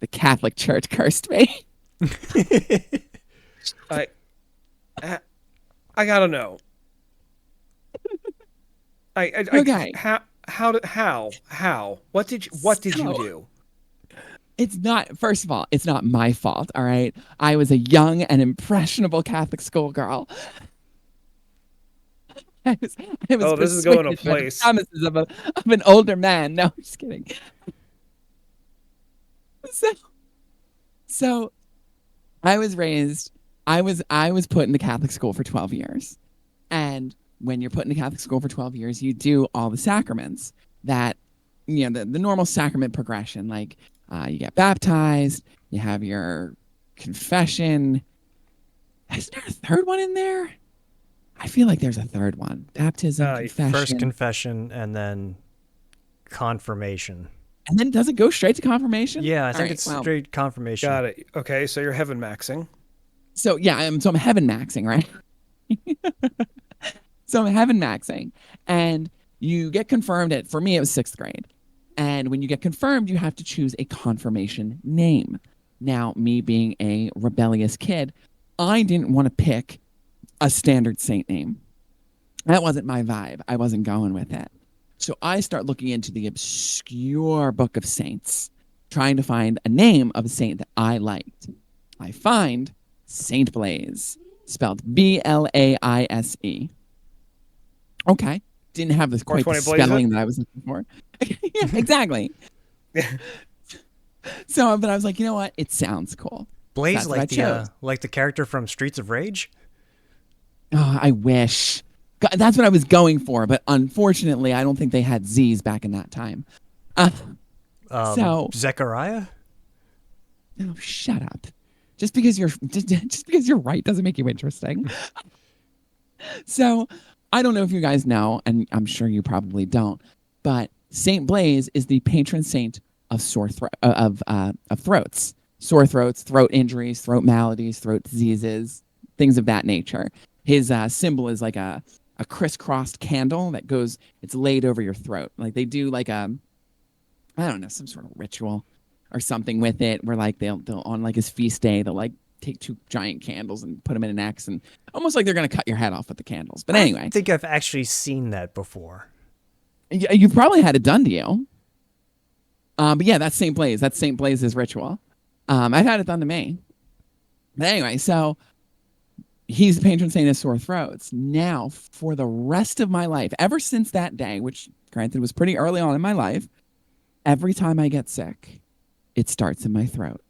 The Catholic Church cursed me. I I, I gotta know. Okay. How what did you So do? it's not, first of all, it's not my fault. All right. I was a young and impressionable Catholic schoolgirl. I was Oh, this is going to persuaded by the place. promises of an older man. No, I'm just kidding. So, so I was raised, I was put in the Catholic school for 12 years. And when you're put in a Catholic school for 12 years, you do all the sacraments that, the normal sacrament progression. Like you get baptized, you have your confession. Is there a third one in there? I feel like there's a third one: baptism, First confession. confession and then confirmation. And then does it go straight to confirmation? Yeah, I All think right. it's Well, straight confirmation. Got it. Okay, so you're heaven maxing. so yeah, I'm heaven maxing, right? So I'm heaven maxing, and you get confirmed at, for me, it was sixth grade. And when you get confirmed, you have to choose a confirmation name. Now, me being a rebellious kid, I didn't want to pick a standard saint name. That wasn't my vibe. I wasn't going with it. So I start looking into the obscure book of saints, trying to find a name of a saint that I liked. I find Saint Blaise, spelled Blaise. Okay. Didn't have this quite the 420 blaze it. spelling that I was looking for. Yeah, exactly. So, but I was like, you know what? It sounds cool. So Blaze that's what I chose. like the character from Streets of Rage. Oh, I wish. God, that's what I was going for, but unfortunately, I don't think they had Z's back in that time. Uh, so, Zechariah. oh, shut up. Just because you're right doesn't make you interesting. So, I don't know if you guys know, and I'm sure you probably don't, but Saint Blaise is the patron saint of of throats, sore throats, throat injuries, throat maladies, throat diseases, things of that nature. His symbol is like a crisscrossed candle that goes. It's laid over your throat. Like they do like a, I don't know, some sort of ritual or something with it, where like they'll on like his feast day, they'll like take two giant candles and put them in an X, and almost like they're gonna cut your head off with the candles. But I anyway, think I've actually seen that before. you probably had it done to you. But yeah, that's Saint Blaise. That's Saint Blaise's ritual. I've had it done to me. But anyway, so he's the patron saint of sore throats. Now, for the rest of my life, ever since that day, which granted was pretty early on in my life, every time I get sick, it starts in my throat.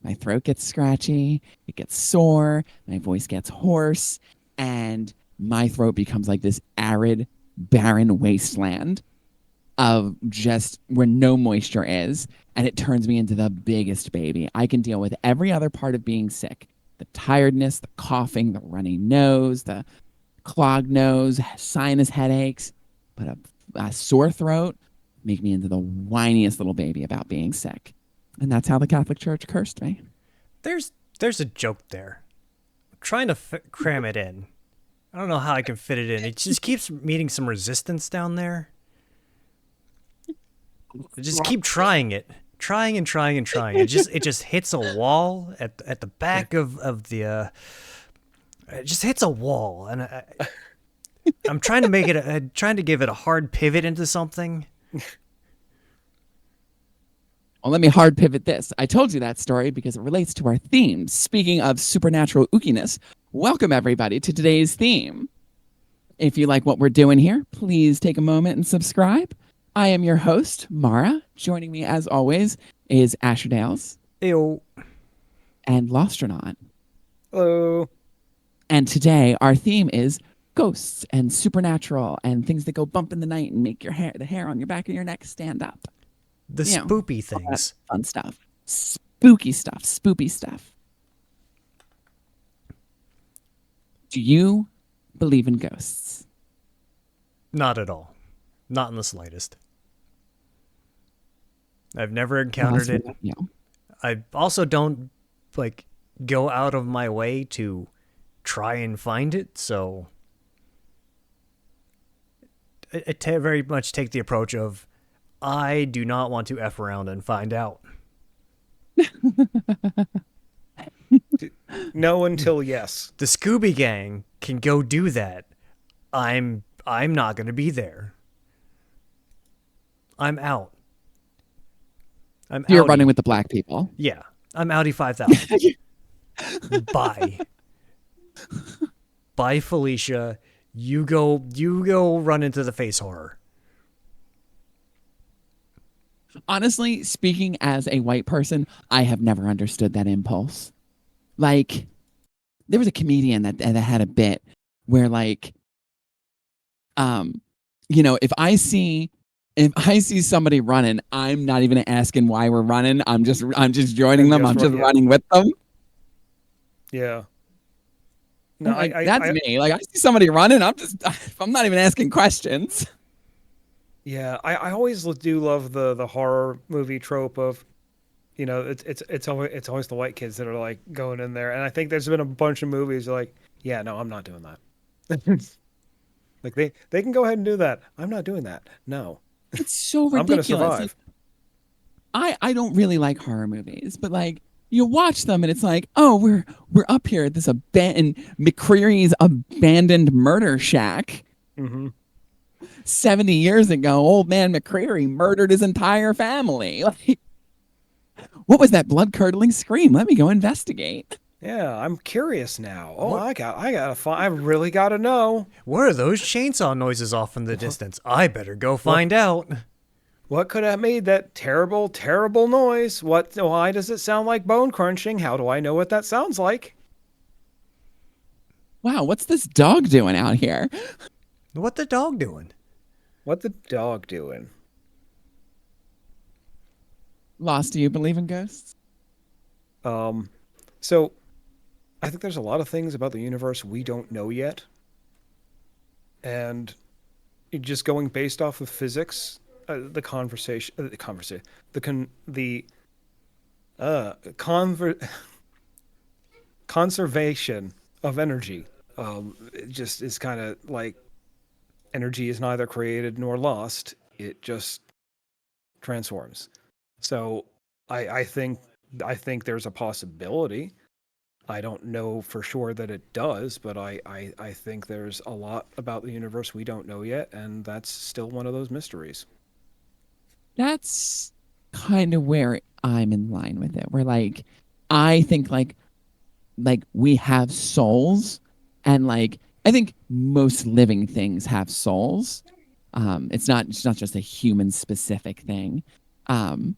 My throat gets scratchy, it gets sore, my voice gets hoarse, and my throat becomes like this arid, barren wasteland of just where no moisture is, and it turns me into the biggest baby. I can deal with every other part of being sick: the tiredness, the coughing, the runny nose, the clogged nose, sinus headaches, but a sore throat make me into the whiniest little baby about being sick. And that's how the Catholic Church cursed me. There's a joke there. I'm trying to cram it in. I don't know how I can fit it in. It just keeps meeting some resistance down there. I just keep trying it, trying and trying and trying. It just hits a wall at the back of the. It just hits a wall, and I'm trying to make it. Trying to give it a hard pivot into something. Well, let me hard pivot this. I told you that story because it relates to our theme. Speaking of supernatural ookiness, welcome everybody to today's theme. If you like what we're doing here, please take a moment and subscribe. I am your host, Mara. Joining me, as always, is Asher Dales Ew. and Lostronaut. Hello. And today, our theme is ghosts and supernatural and things that go bump in the night and make the hair on your back of your neck stand up. The You know, spoopy all that things. fun stuff. Spooky stuff. Spoopy stuff. Do you believe in ghosts? Not at all. Not in the slightest. I've never Well, encountered it. you know, I also don't like go out of my way to try and find it, so I very much take the approach of I do not want to F around and find out. No until yes. The Scooby Gang can go do that. I'm not gonna be there. I'm out. I'm You're outie. running with the black people. Yeah, I'm outie 5000. Bye. Bye, Felicia. You go run into the face horror. Honestly, speaking as a white person, I have never understood that impulse. Like, there was a comedian that had a bit where, like, um, if I see somebody running, I'm not even asking why we're running. I'm just joining And them. just I'm just yeah. running with them. Yeah. No, Like, that's me. Like, I see somebody running, I'm not even asking questions. yeah, I always do love the horror movie trope of, it's always the white kids that are like going in there, and I think there's been a bunch of movies like, yeah, no, I'm not doing that. Like they can go ahead and do that. I'm not doing that. No, It's so I'm gonna ridiculous. Like, survive. I don't really like horror movies, but like you watch them and it's like, oh, we're up here at this abandoned McCreary's abandoned murder shack. Hmm. 70 years ago, old man McCreary murdered his entire family. Like, what was that blood curdling scream? Let me go investigate. Yeah, I'm curious now. Oh, What I really gotta know. what are those chainsaw noises off in the distance? I better go find out. What could have made that terrible, terrible noise? Why does it sound like bone crunching? How do I know what that sounds like? Wow, what's this dog doing out here? What the dog doing? What the dog doing? Lost, do you believe in ghosts? So I think there's a lot of things about the universe we don't know yet. And just going based off of physics, the conservation of energy, it just is kind of like energy is neither created nor lost. It just transforms. So I think there's a possibility. I don't know for sure that it does, but I think there's a lot about the universe we don't know yet, and that's still one of those mysteries. That's kind of where I'm in line with it. Where like I think like we have souls, and like I think most living things have souls. It's not just a human specific thing. Um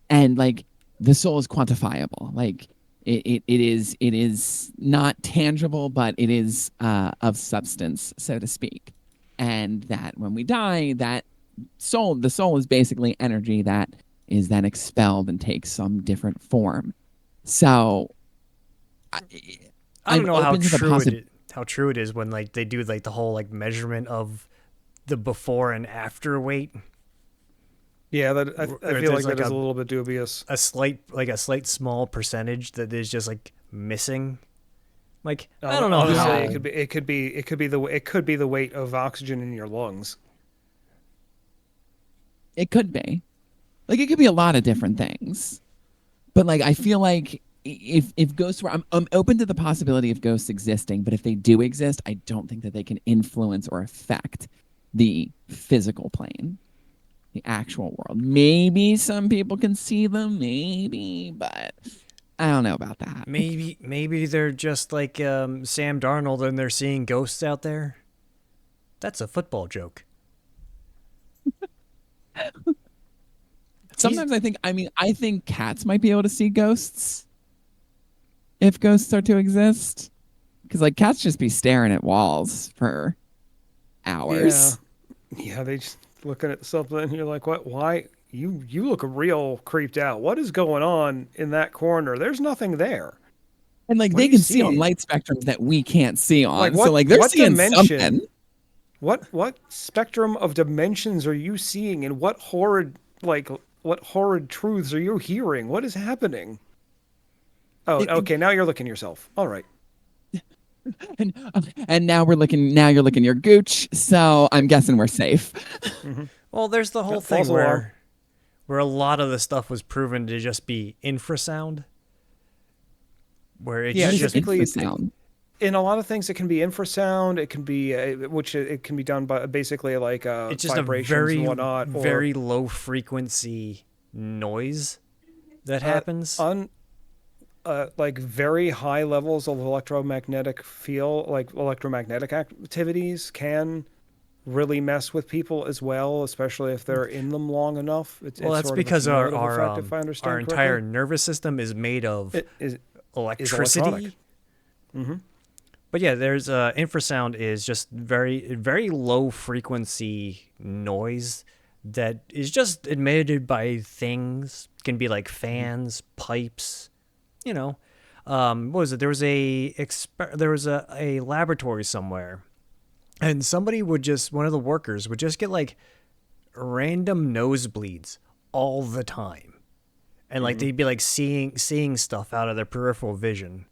and like the soul is quantifiable. Like it is not tangible, but it is of substance, so to speak. And that when we die, that the soul is basically energy that is then expelled and takes some different form. So I, I don't I'm know open to the possibility. how true it is when like they do like the whole like measurement of the before and after weight. Yeah, that I Or feel there's like that like is a little bit dubious. a slight small percentage that is just like missing. Like I don't know I'll just how. say it could be the weight of oxygen in your lungs. It could be. Like it could be a lot of different things. But like I feel like if ghosts were I'm open to the possibility of ghosts existing, but if they do exist, I don't think that they can influence or affect the physical plane, the actual world. Maybe some people can see them, maybe, but I don't know about that. Maybe they're just like Sam Darnold and they're seeing ghosts out there. That's a football joke. Sometimes I think cats might be able to see ghosts if ghosts are to exist. Because like cats just be staring at walls for Yeah, hours. yeah, they just looking at something and you're like, what? Why? You look real creeped out. What is going on in that corner? There's nothing there. And like What are they you can see on seeing? light spectrums that we can't see Like on. So what? like they're What seeing something. dimension? What spectrum of dimensions are you seeing, and what horrid truths are you hearing? What is happening? Oh, It- okay. Now you're looking yourself. All right. and now you're looking your gooch. So I'm guessing we're safe. Mm-hmm. Well, there's the whole Yep, thing false alarm. where a lot of the stuff was proven to just be infrasound, where it's Yeah, What is just typically infrasound? in a lot of things it can be infrasound. It can be it can be done by basically like it's just a vibrations and very whatnot, or very low frequency noise that uh, happens. un like very high levels of electromagnetic field, like electromagnetic activities can really mess with people as well, especially if they're in them long enough. Well, It's that's sort of a because cumulative effect, if I our understand entire correctly. nervous system is made of It is electronic. electricity. But yeah, there's infrasound is just very low frequency noise that is just emitted by things. Can be like fans, pipes, you know. What was it? There was a laboratory somewhere, and somebody would just one of the workers would just get like random nosebleeds all the time, and like they'd be like seeing stuff out of their peripheral vision.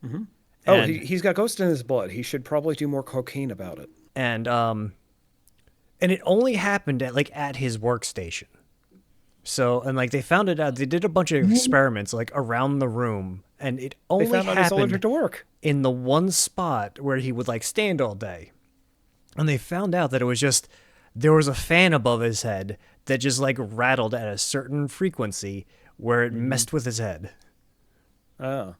Oh, And he's got ghost in his blood. He should probably do more cocaine about it. and and it only happened at his workstation. So and like they found it out. They did a bunch of experiments like around the room, and it They only found out he's allergic happened to work. in the one spot where he would like stand all day. And they found out that it was just there was a fan above his head that just like rattled at a certain frequency where it messed with his head. Oh.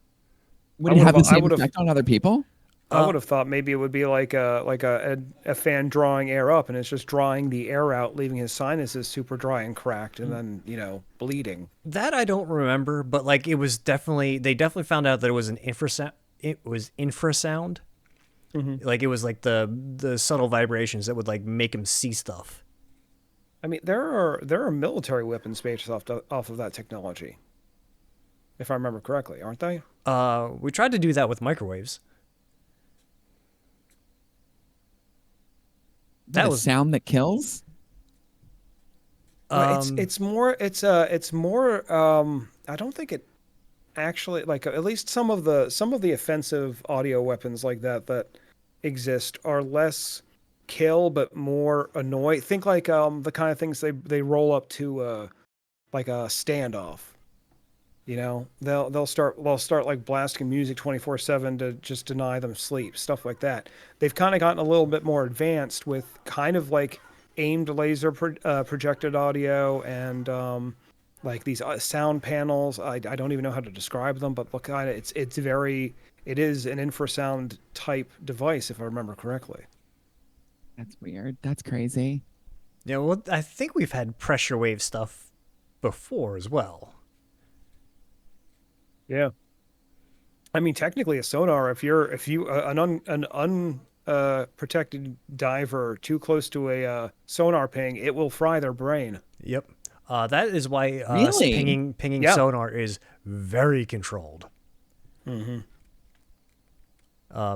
Would it have the I same would've- effect on other people? I would have thought maybe it would be like a fan drawing air up, and it's just drawing the air out, leaving his sinuses super dry and cracked, and then bleeding. That I don't remember, but like it was definitely they definitely found out that it was an infrasound. It was infrasound. Like it was like the subtle vibrations that would like make him see stuff. I mean, there are military weapons based off of that technology, if I remember correctly, aren't they? We tried to do that with microwaves. That was sound that kills. It's more I don't think it actually, like, at least some of the offensive audio weapons like that exist are less kill but more annoy. Think like the kind of things they roll up to like a standoff. They'll start like blasting music 24/7 to just deny them sleep, stuff like that. They've kind of gotten a little bit more advanced with kind of like aimed laser projected audio and like these sound panels. I don't even know how to describe them, but look, kind of it is an infrasound type device, if I remember correctly. That's weird. That's crazy. Yeah, well, I think we've had pressure wave stuff before as well. Yeah. I mean, technically, a sonar. If you an unprotected diver too close to a sonar ping, it will fry their brain. Yep. That is why Really? pinging Yeah. sonar is very controlled.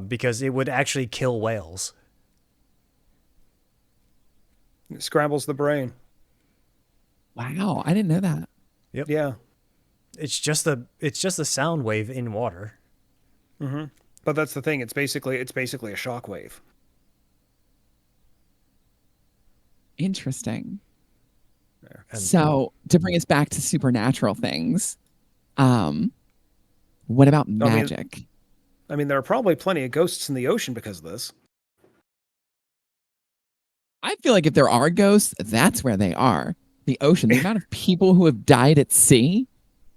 Because it would actually kill whales. It scrambles the brain. Wow, I didn't know that. Yeah. It's just a sound wave in water. But that's the thing. It's basically a shock wave. Interesting. And So to bring us back to supernatural things, what about magic? I mean, there are probably plenty of ghosts in the ocean because of this. I feel like if there are ghosts, that's where they are. The ocean. The amount of people who have died at sea.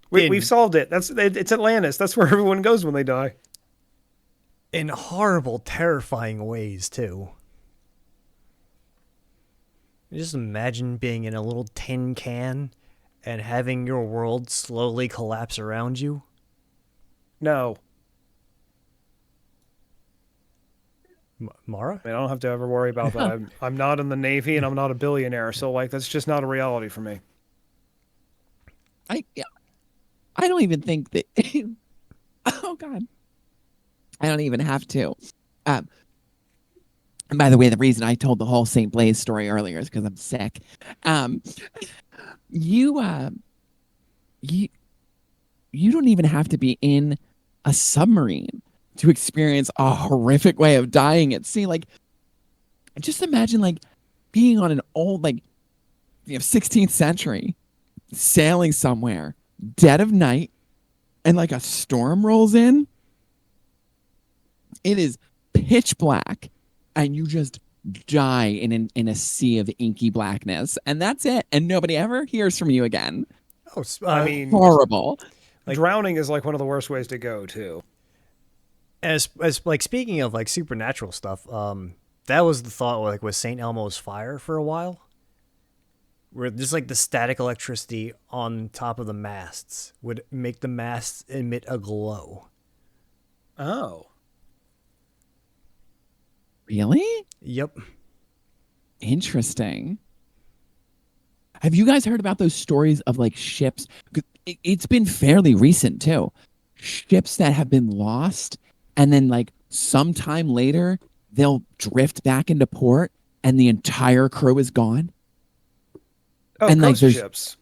We've solved it. It's Atlantis. That's where everyone goes when they die. in horrible, terrifying ways, too. Just imagine being in a little tin can and having your world slowly collapse around you. No. Mara? I mean, I don't have to ever worry about that. I'm not in the Navy and I'm not a billionaire, so like that's just not a reality for me. I don't even think that. Oh God, I don't even have to. And by the way, the reason I told the whole St. Blaise story earlier is because I'm sick. You don't even have to be in a submarine to experience a horrific way of dying at sea. Like, just imagine like being on an old 16th century sailing somewhere, dead of night, and like a storm rolls in. It is pitch black, and you just die in a sea of inky blackness, and that's it. And nobody ever hears from you again. Oh, I mean, Horrible. Like- drowning is like one of the worst ways to go too. as like speaking of like supernatural stuff, that was the thought like with St. Elmo's fire for a while, where just like the static electricity on top of the masts would make the masts emit a glow. Oh, Really Yep. interesting. Have you guys heard about those stories of like ships? 'Cause it's been fairly recent too. Ships that have been lost, and then like sometime later they'll drift back into port, and the entire crew is gone. oh, And, like, ghost there's- ships.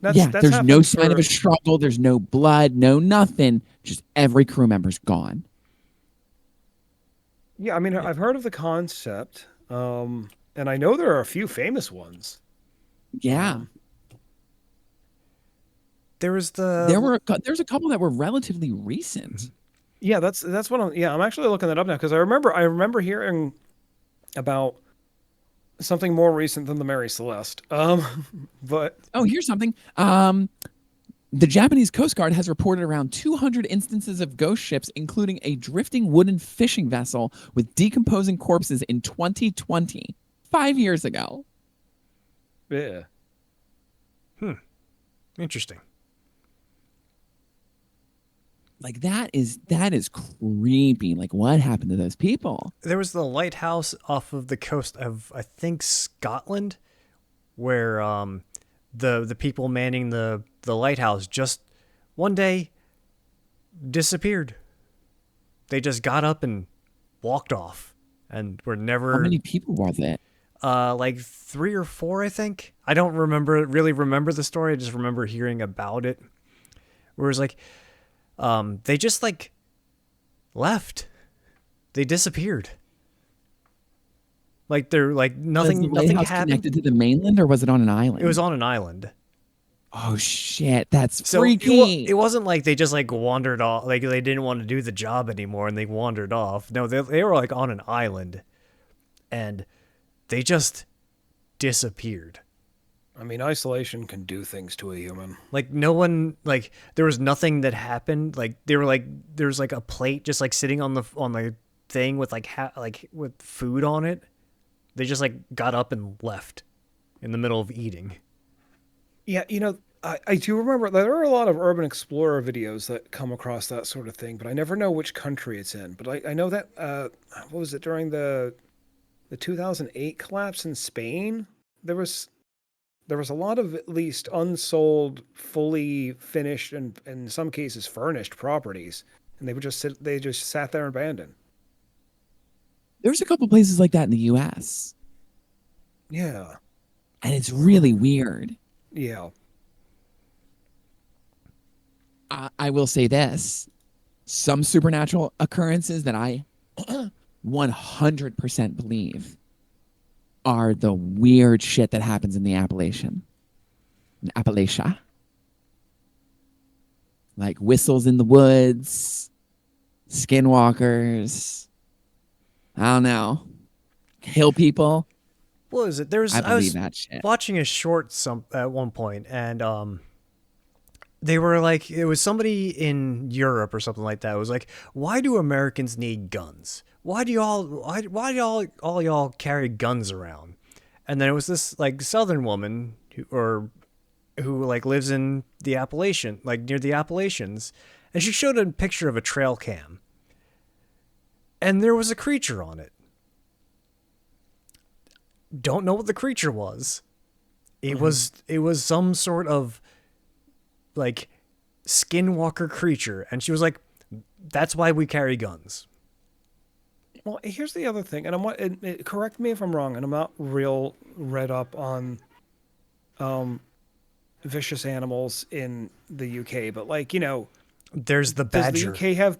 Yeah, That's there's no happened sign of for- a struggle. There's no blood, no nothing. Just every crew member's gone. Yeah, I mean, I've heard of the concept, and I know there are a few famous ones. Yeah, There was the there's a couple that were relatively recent. Yeah, that's what I'm. Yeah, I'm actually looking that up now because I remember hearing about something more recent than the Mary Celeste. But Oh, here's something. The Japanese Coast Guard has reported around 200 instances of ghost ships, including a drifting wooden fishing vessel with decomposing corpses in 2020, 5 years ago. yeah, interesting. Like that is creepy. Like what happened to those people? There was the lighthouse off of the coast of I think Scotland, where the people manning the lighthouse just one day disappeared. They just got up and walked off, and were never. How many people was it? Like 3 or 4, I think. I don't really remember the story. I just remember hearing about it. Where it was like, they just like left. They disappeared. Like they're like Was nothing. the Nothing lighthouse happened. connected to the mainland, or was it on an island? It was on an island. Oh shit, that's So freaky. it wasn't like they just like wandered off. Like they didn't want to do the job anymore and they wandered off. No, they were like on an island, and they just disappeared. I mean, isolation can do things to a human. Like no one, like there was nothing that happened. Like they were like there's like a plate just like sitting on the thing with like with food on it. They just like got up and left in the middle of eating. Yeah, I do remember there are a lot of urban explorer videos that come across that sort of thing, but I never know which country it's in. But I know that what was it during the 2008 collapse in Spain? There was a lot of at least unsold, fully finished, and in some cases furnished properties, and they just sat there abandoned. There's a couple places like that in the U.S., Yeah, and it's really weird. yeah. I will say this: some supernatural occurrences that I 100% believe are the weird shit that happens in Appalachia. Like whistles in the woods, skinwalkers. I don't know. Hill people. What was it? I I believe was that shit. watching a short at one point, and they were like, it was somebody in Europe or something like that. It was like, why do Americans need guns? Why do all y'all carry guns around? And then it was this like Southern woman who like lives in the Appalachian, like near the Appalachians, and she showed a picture of a trail cam, and there was a creature on it. Don't know what the creature was. It was some sort of like skinwalker creature, and she was like, that's why we carry guns. Well, here's the other thing, and correct me if I'm wrong, and I'm not real read up on vicious animals in the UK, but like, There's the does badger. the UK have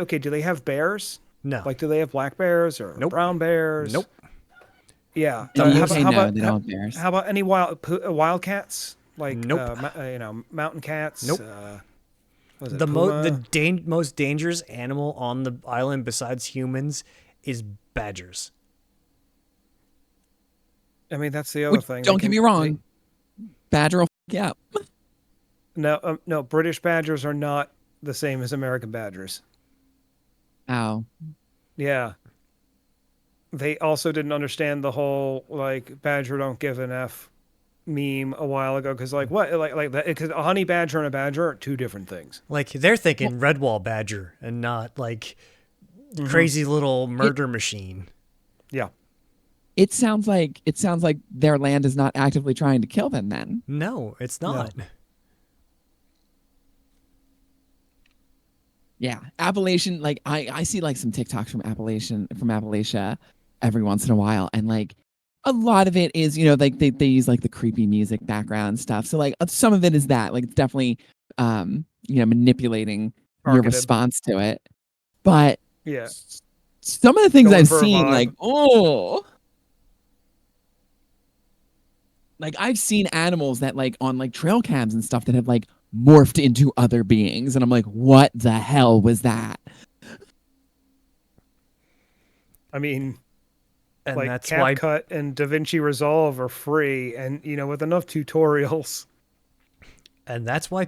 okay, do they have bears? No. Like, do they have black bears or Nope. brown bears? Nope. Yeah. In the How UK, about- no, they don't have bears. How about any wildcats? like Nope. mountain cats. Nope. Was it The puma? most dangerous animal on the island besides humans is badgers. I mean, that's the other Which, thing. don't get me wrong, badger will f you up. No, British badgers are not the same as American badgers. Oh, Yeah. They also didn't understand the whole like badger don't give an F meme a while ago because like what like that because a honey badger and a badger are two different things. Like they're thinking Redwall badger and not like crazy little it murder machine. Yeah. it sounds like their land is not actively trying to kill them. Then, No, it's No. not. yeah, Appalachian. Like I see like some TikToks from Appalachia every once in a while, and like a lot of it is like they use like the creepy music background stuff. So like some of it is that like it's definitely manipulating your Targeted. response to it, but Yeah. some of the things Going I've for a seen, vibe. like I've seen animals that like on like trail cams and stuff that have like morphed into other beings, and I'm like, what the hell was that? I mean, And like that's why CapCut and DaVinci Resolve are free, and with enough tutorials.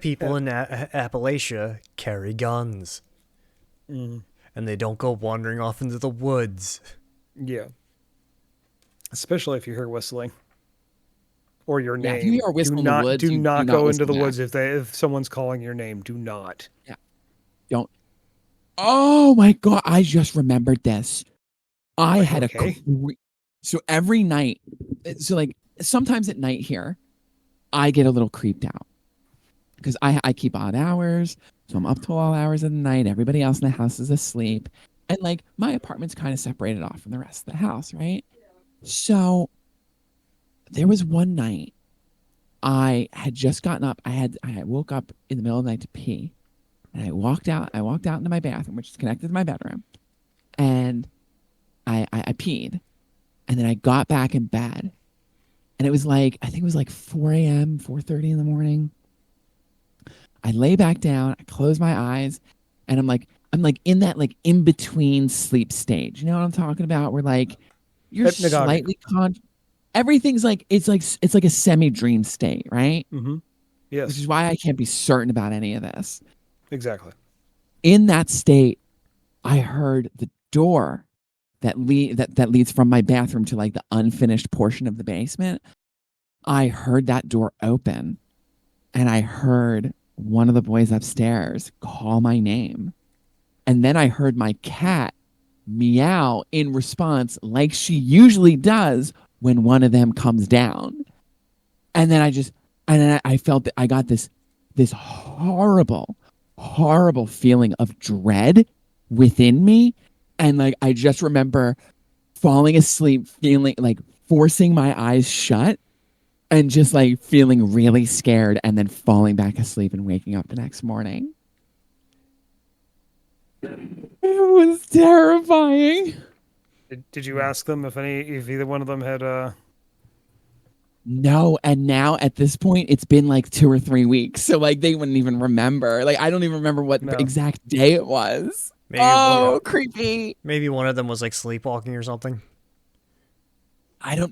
people in Appalachia carry guns Mm, and they don't go wandering off into the woods. yeah. Especially if you hear whistling or your Yeah, if you name. hear a whistle in the woods, Do you do not not go into whistle the back. woods if someone's calling your name. Do not. Yeah, don't. Oh my god, I just remembered this. I had Okay. so every night, so like sometimes at night here, I get a little creeped out because I keep odd hours, so I'm up till all hours of the night. Everybody else in the house is asleep, and like my apartment's kind of separated off from the rest of the house, right? So there was one night I had just gotten up. I woke up in the middle of the night to pee, and I walked out. I walked out into my bathroom, which is connected to my bedroom, and I peed, and then I got back in bed, and it was like I think it was like 4 a.m., 4:30 in the morning. I lay back down, I close my eyes, and I'm like in that like in between sleep stage. You know what I'm talking about? Where like you're Hypnagogic. slightly everything's like it's like a semi dream state, right? Mm-hmm. Which Yes. is why I can't be certain about any of this. Exactly. In that state, I heard the door that leads from my bathroom to like the unfinished portion of the basement. I heard that door open, and I heard one of the boys upstairs call my name. And then I heard my cat meow in response, like she usually does when one of them comes down. And then I felt that I got this horrible, horrible feeling of dread within me. And like I just remember falling asleep, feeling like forcing my eyes shut and just like feeling really scared and then falling back asleep and waking up the next morning. It was terrifying. Did you ask them if either one of them had No, and now at this point, it's been like 2 or 3 weeks. So like they wouldn't even remember. Like I don't even remember what no? exact day it was. Maybe Oh, creepy. maybe one of them was like sleepwalking or something.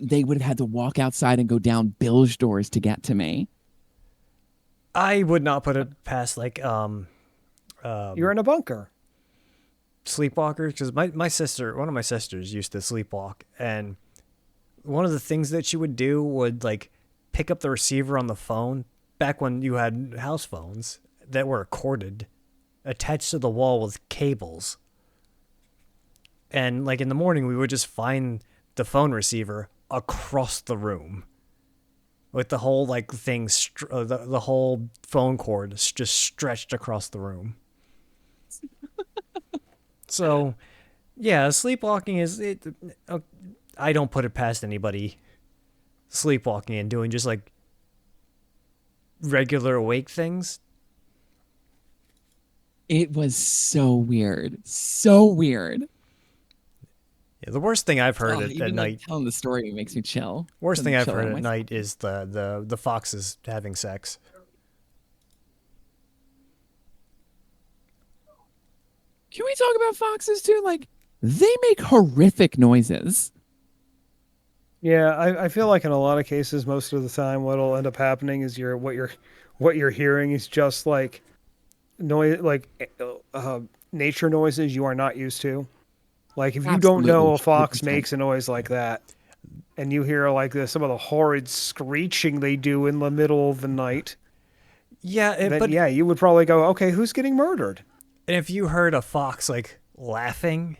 They would have had to walk outside and go down bilge doors to get to me. I would not put it past like You're in a bunker. sleepwalkers because my sister, one of my sisters, used to sleepwalk, and one of the things that she would do would like pick up the receiver on the phone back when you had house phones that were corded, attached to the wall with cables. And like in the morning, we would just find the phone receiver across the room with the whole like thing, the whole phone cord just stretched across the room. So, yeah, sleepwalking is it. I don't put it past anybody sleepwalking and doing just like regular awake things. It was so weird. So weird. Yeah, the worst thing I've heard Oh, at even like night. telling the story makes me chill. Worst thing Doesn't I've chill heard out at my night stomach. is the foxes having sex. Can we talk about foxes too? Like, they make horrific noises. Yeah, I feel like in a lot of cases, most of the time, what'll end up happening is what you're hearing is just like noise, like nature noises you are not used to. Like if you don't know Absolutely, a fox 100%. makes a noise like that, and you hear like some of the horrid screeching they do in the middle of the night, Yeah, then but yeah, you would probably go, okay, who's getting murdered? if you heard a fox like laughing,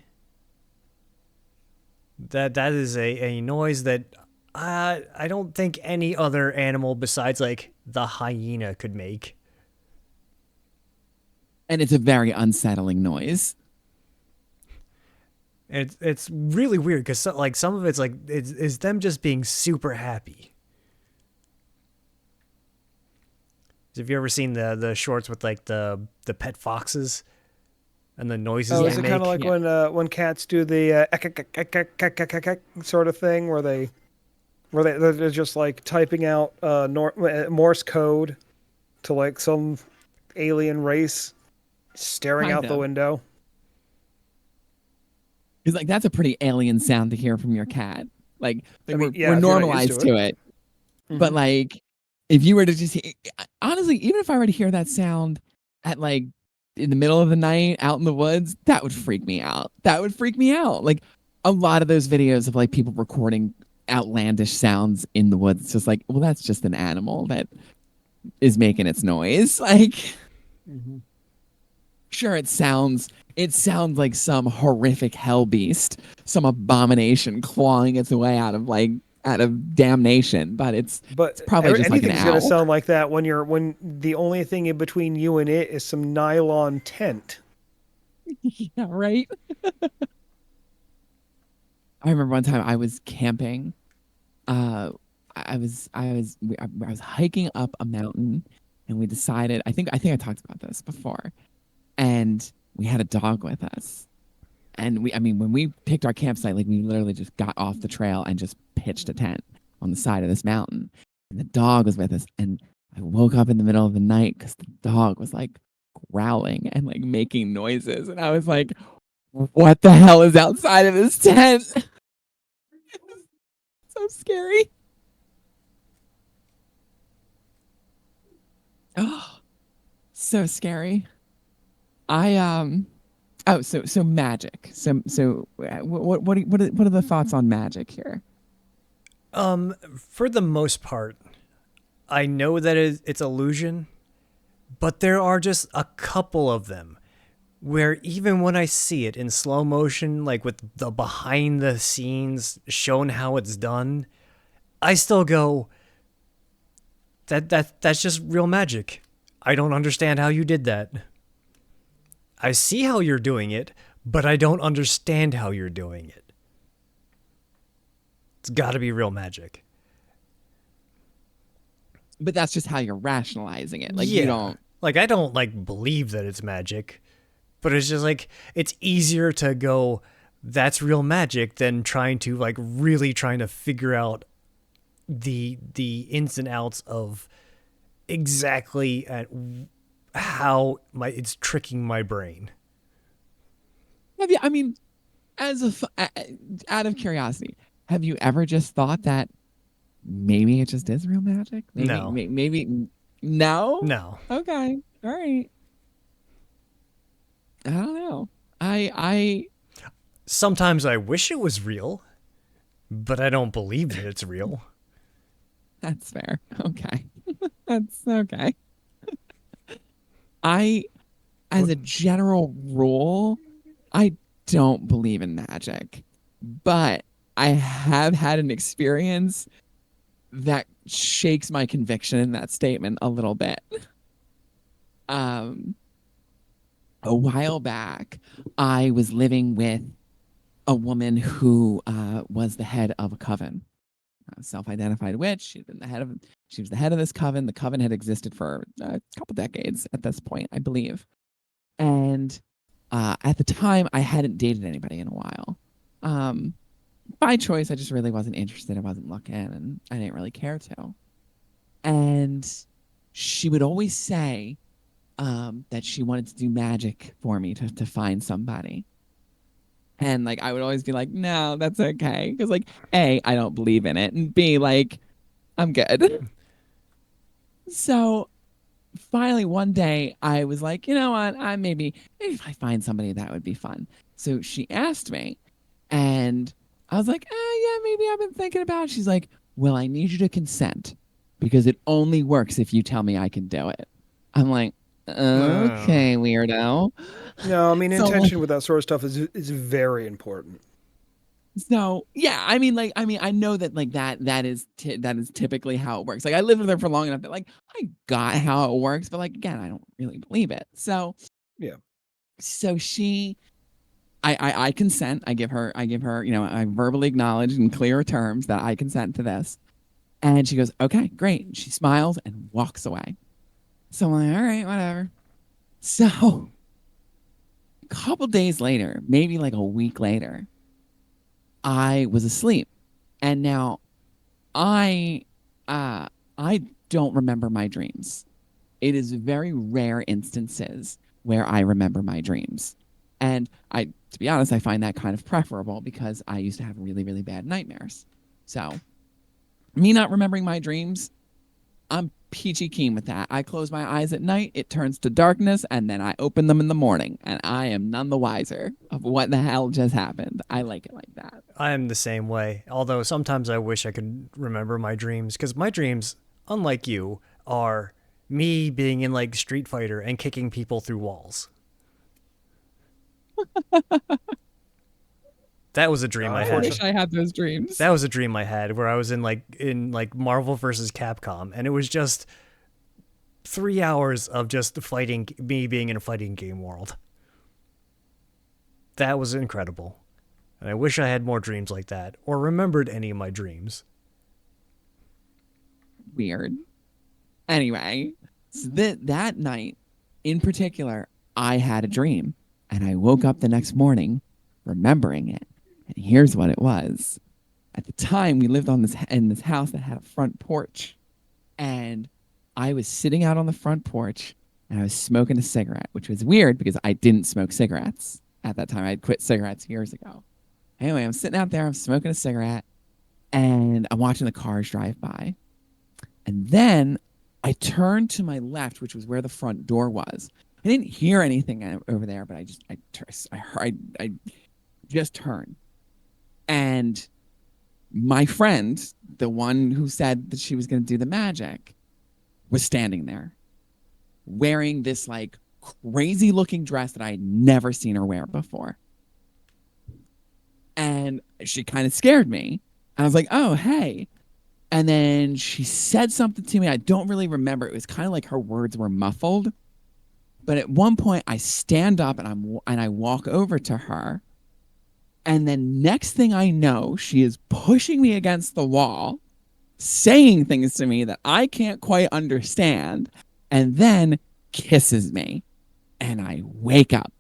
that is a noise that I don't think any other animal besides like the hyena could make. And it's a very unsettling noise. And it's really weird because like some of it's like it's them just being super happy. Have you ever seen the shorts with like the pet foxes and the noises Oh, they is it kind of make? like Yeah. when cats do the sort of thing where they're just like typing out Morse code to like some alien race staring Kind out the of. window? Because like that's a pretty alien sound to hear from your cat. I Like mean, we're yeah, if you're not used normalized to it. to it. But Hmm. like if you were to just honestly, even if I were to hear that sound at like in the middle of the night out in the woods, that would freak me out. That would freak me out. Like a lot of those videos of like people recording outlandish sounds in the woods, it's just like, well, that's just an animal that is making its noise. Like Hmm. sure it sounds like some horrific hell beast, some abomination clawing its way out of damnation, but it's But probably just like an anything's gonna owl. sound like that when the only thing in between you and it is some nylon tent. Yeah, right. I remember one time I was camping. Uh, I was hiking up a mountain, and we decided. I think I talked about this before, and we had a dog with us. And I mean, when we picked our campsite, like we literally just got off the trail and just pitched a tent on the side of this mountain. And the dog was with us. And I woke up in the middle of the night because the dog was like growling and like making noises. And I was like, what the hell is outside of this tent? So scary. Oh, so scary. I oh, so magic. What are the thoughts on magic here? For the most part, I know that it's illusion, but there are just a couple of them where even when I see it in slow motion, like with the behind the scenes shown how it's done, I still go, that's just real magic. I don't understand how you did that. I see how you're doing it, but I don't understand how you're doing it. It's got to be real magic. But that's just how you're rationalizing it. Like you Yeah. don't. Like I don't like believe that it's magic, but it's just like it's easier to go that's real magic than trying to like really trying to figure out the ins and outs of exactly at how my it's tricking my brain. Have you? I mean, as out of curiosity, have you ever just thought that maybe it just is real magic? No. Maybe no. No. Okay, all right. I don't know. I Sometimes I wish it was real, but I don't believe that it's real. that's fair. Okay, that's okay. I, as What? a general rule, I don't believe in magic, but I have had an experience that shakes my conviction in that statement a little bit. Um, a while back, I was living with a woman who was the head of a coven, a self-identified witch. She was the head of this coven. The coven had existed for a couple decades at this point, I believe. And at the time, I hadn't dated anybody in a while. Um, by choice, I just really wasn't interested. I wasn't looking, and I didn't really care to. And she would always say that she wanted to do magic for me to find somebody. And like I would always be like, no, that's okay. Because like A, I don't believe in it. And B, like, I'm good. So finally one day I was like, you know what? I maybe if I find somebody that would be fun. So she asked me and I was like, yeah, maybe I've been thinking about it. She's like, well, I need you to consent because it only works if you tell me I can do it. I'm like, Uh, okay, weirdo. No, I mean So like, intention with that sort of stuff is very important. so yeah, I know that like that is typically how it works. Like I lived with her for long enough that like I got how it works, but like again, I don't really believe it. Yeah. So I consent. I give her, you know, I verbally acknowledge in clear terms that I consent to this. And she goes, okay, great. And she smiles and walks away. So I'm like, all right, whatever. So a couple days later, maybe like a week later, I was asleep. And now I uh I don't remember my dreams. It is very rare instances where I remember my dreams. And to be honest, I find that kind of preferable because I used to have really, really bad nightmares. So, me not remembering my dreams, I'm peachy keen with that. I close my eyes at night, it turns to darkness, and then I open them in the morning, and I am none the wiser of what the hell just happened. I like it like that. I am the same way. Although sometimes I wish I could remember my dreams, because my dreams, unlike you, are me being in like Street Fighter and kicking people through walls. That was a dream I I had. wish Unfortunately, I had those dreams. That was a dream I had where I was in like Marvel versus Capcom, and it was just 3 hours of just fighting, me being in a fighting game world. That was incredible. And I wish I had more dreams like that, or remembered any of my dreams. Weird. Anyway, so that night in particular, I had a dream and I woke up the next morning remembering it. And here's what it was. At the time, we lived on this house that had a front porch. And I was sitting out on the front porch and I was smoking a cigarette, which was weird because I didn't smoke cigarettes at that time. I had quit cigarettes years ago. Anyway, I'm sitting out there, I'm smoking a cigarette, and I'm watching the cars drive by. And then I turned to my left, which was where the front door was. I didn't hear anything over there, but I just turned. And my friend, the one who said that she was going to do the magic, was standing there wearing this like crazy looking dress that I had never seen her wear before. And she kind of scared me. I was like, oh, hey. And then she said something to me. I don't really remember. It was kind of like her words were muffled. But at one point, I stand up and I walk over to her. And then next thing I know, she is pushing me against the wall, saying things to me that I can't quite understand, and then kisses me. And I wake up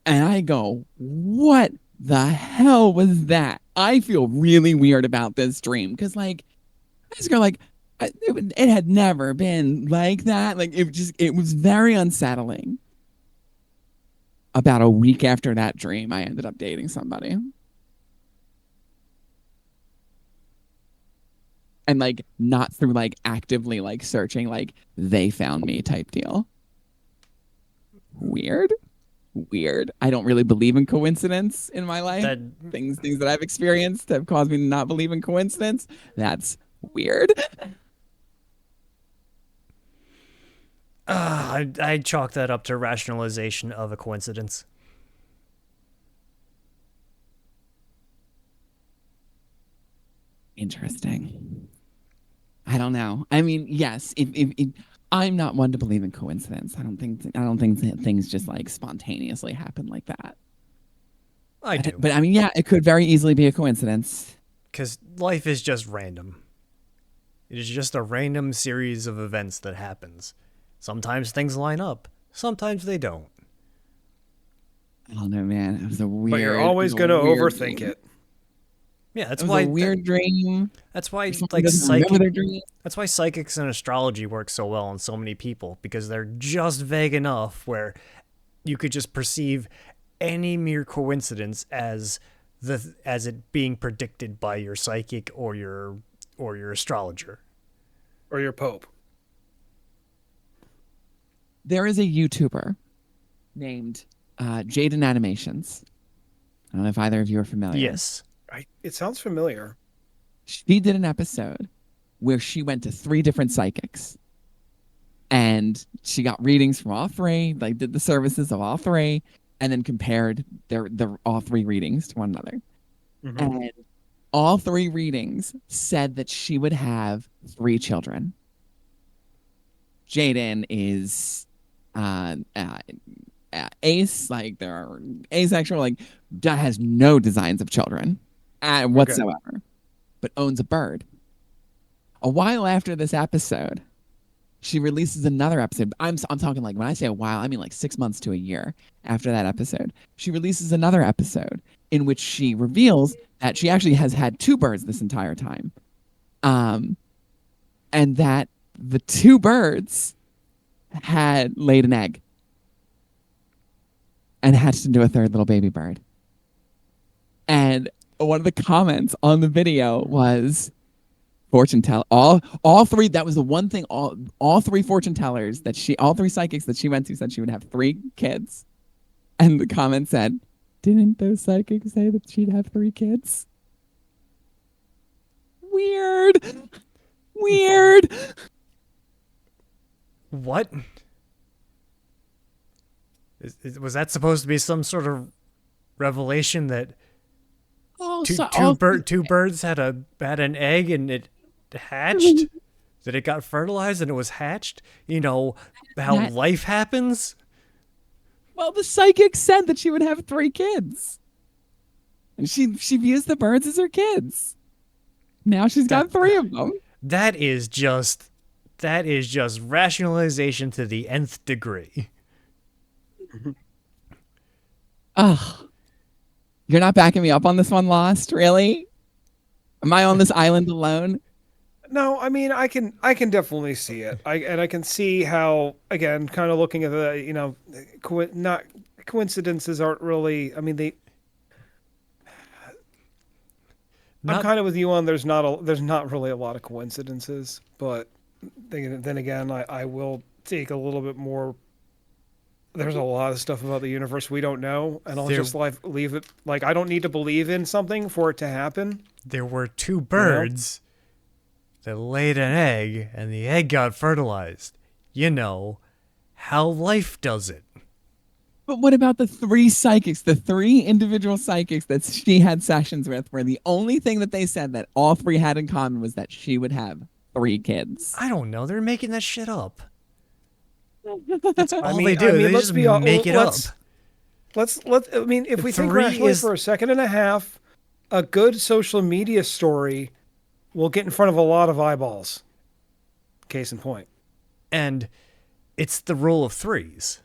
and I go, what the hell was that? I feel really weird about this dream because, like, this girl, like, it had never been like that. Like, it was very unsettling. About a week after that dream, I ended up dating somebody. And, like, not through, like, actively, like, searching, like, they found me type deal. Weird. Weird. I don't really believe in coincidence in my life. That Things that I've experienced have caused me to not believe in coincidence. That's weird. I chalk that up to rationalization of a coincidence. Interesting. I don't know. I mean, yes, if I'm not one to believe in coincidence. I don't think that things just like spontaneously happen like that. I do, But I mean, yeah, it could very easily be a coincidence. because life is just random. It is just a random series of events that happens. Sometimes things line up, sometimes they don't. I don't know, man. It was a But you're weird. It was always a going to weird overthink dream. it. Yeah, It was a weird dream. that's why If someone like doesn't remember their dream. that's why psychics and astrology work so well on so many people, because they're just vague enough where you could just perceive any mere coincidence as it being predicted by your psychic or your astrologer. Or your Pope. There is a YouTuber named Jaden Animations. I don't know if either of you are familiar. Yes. It sounds familiar. She did an episode where she went to 3 different psychics and she got readings from all 3, like did the services of all 3, and then compared their all 3 readings to one another. Mhm. And all 3 readings said that she would have 3 children. Jaden is ace, like they're asexual, like has no designs of children whatsoever, but owns a bird. A while after this episode, she releases another episode. I'm talking like when I say a while, I mean like 6 months to a year after that episode. She releases another episode in which she reveals that she actually has had 2 birds this entire time, and that the 2 birds had laid an egg and hatched into a 3rd little baby bird. And one of the comments on the video was fortune tell all 3. That was the one thing all 3 fortune tellers all 3 psychics that she went to said she would have 3 kids. And the comment said, "Didn't those psychics say that she'd have 3 kids?" Weird. Weird. What? Was that supposed to be some sort of revelation that two birds had an egg and it hatched? That it got fertilized and it was hatched? You know how life happens? Well, the psychic said that she would have 3 kids. And she views the birds as her kids. Now she's got 3 of them. That is just rationalization to the nth degree. Ugh. You're not backing me up on this one, Lost? Really? Am I on this island alone? No, I mean I can definitely see it. I can see how, again, kind of looking at the not coincidences aren't really. I mean I'm kind of with you on there's not really a lot of coincidences, but then again I will take a little bit more. There's a lot of stuff about the universe we don't know, and I'll just leave it like I don't need to believe in something for it to happen. There were 2 birds that laid an egg, and the egg got fertilized. You know how life does it. But what about the 3 psychics, the 3 individual psychics that she had sessions with, where the only thing that they said that all 3 had in common was that she would have 3 kids? I don't know. They're making that shit up. That's all they do. They just make it up. Let's. I mean, if we think rationally for a second and a half, a good social media story will get in front of a lot of eyeballs. Case in point. And it's the rule of 3s.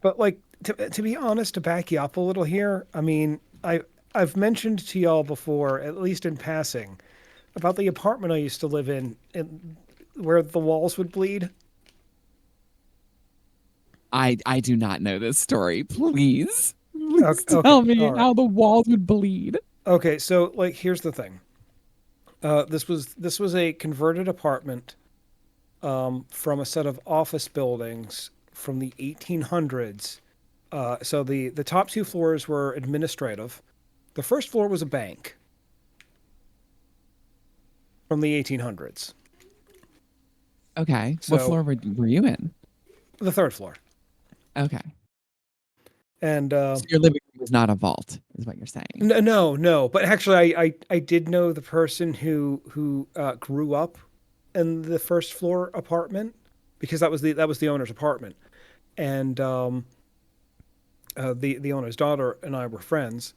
But like to be honest, to back you up a little here, I mean, I've mentioned to y'all before, at least in passing, about the apartment I used to live in where the walls would bleed. I do not know this story. Please Okay, tell me right. how the walls would bleed. Okay, so like here's the thing. This was a converted apartment from a set of office buildings from the 1800s. So the top 2 floors were administrative. The first floor was a bank from the 1800s. Okay. So, what floor were you in? The 3rd floor. Okay. And so your living room was not a vault, is what you're saying. No. But actually, I did know the person who grew up in the 1st floor apartment, because that was the owner's apartment, and the owner's daughter and I were friends,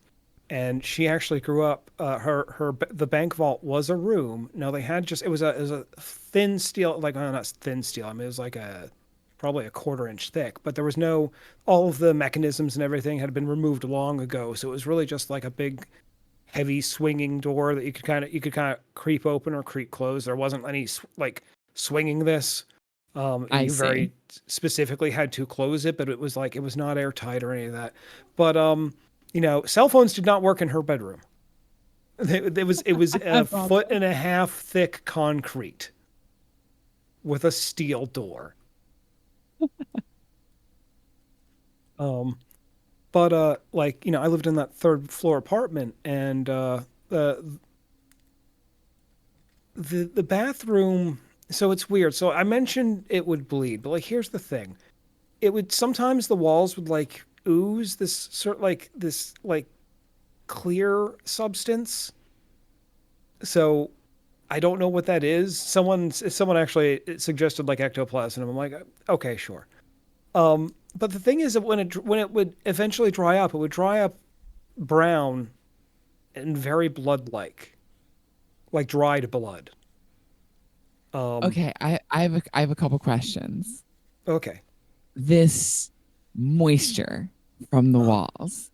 and she actually grew up. The bank vault was a room. Now they had it was a thin steel, like not thin steel. I mean, it was like probably a 1/4 inch thick, but there was no, all of the mechanisms and everything had been removed long ago. So it was really just like a big, heavy swinging door that you could kind of creep open or creep close. There wasn't any like swinging this. I You see. very specifically had to close it, but it was like, it was not airtight or any of that. But cell phones did not work in her bedroom. It was a That's awesome. 1.5 foot thick concrete with a steel door. Um, but I lived in that 3rd floor apartment, and the the bathroom. So it's weird. So I mentioned it would bleed, but like, here's the thing: it would sometimes, the walls would like ooze this sort, like this like clear substance. So I don't know what that is. Someone actually suggested like ectoplasm, and I'm like, okay, sure. But the thing is that when it would eventually dry up, it would dry up brown and very blood like dried blood. Um, Okay, I have a couple questions. okay. This moisture from the walls.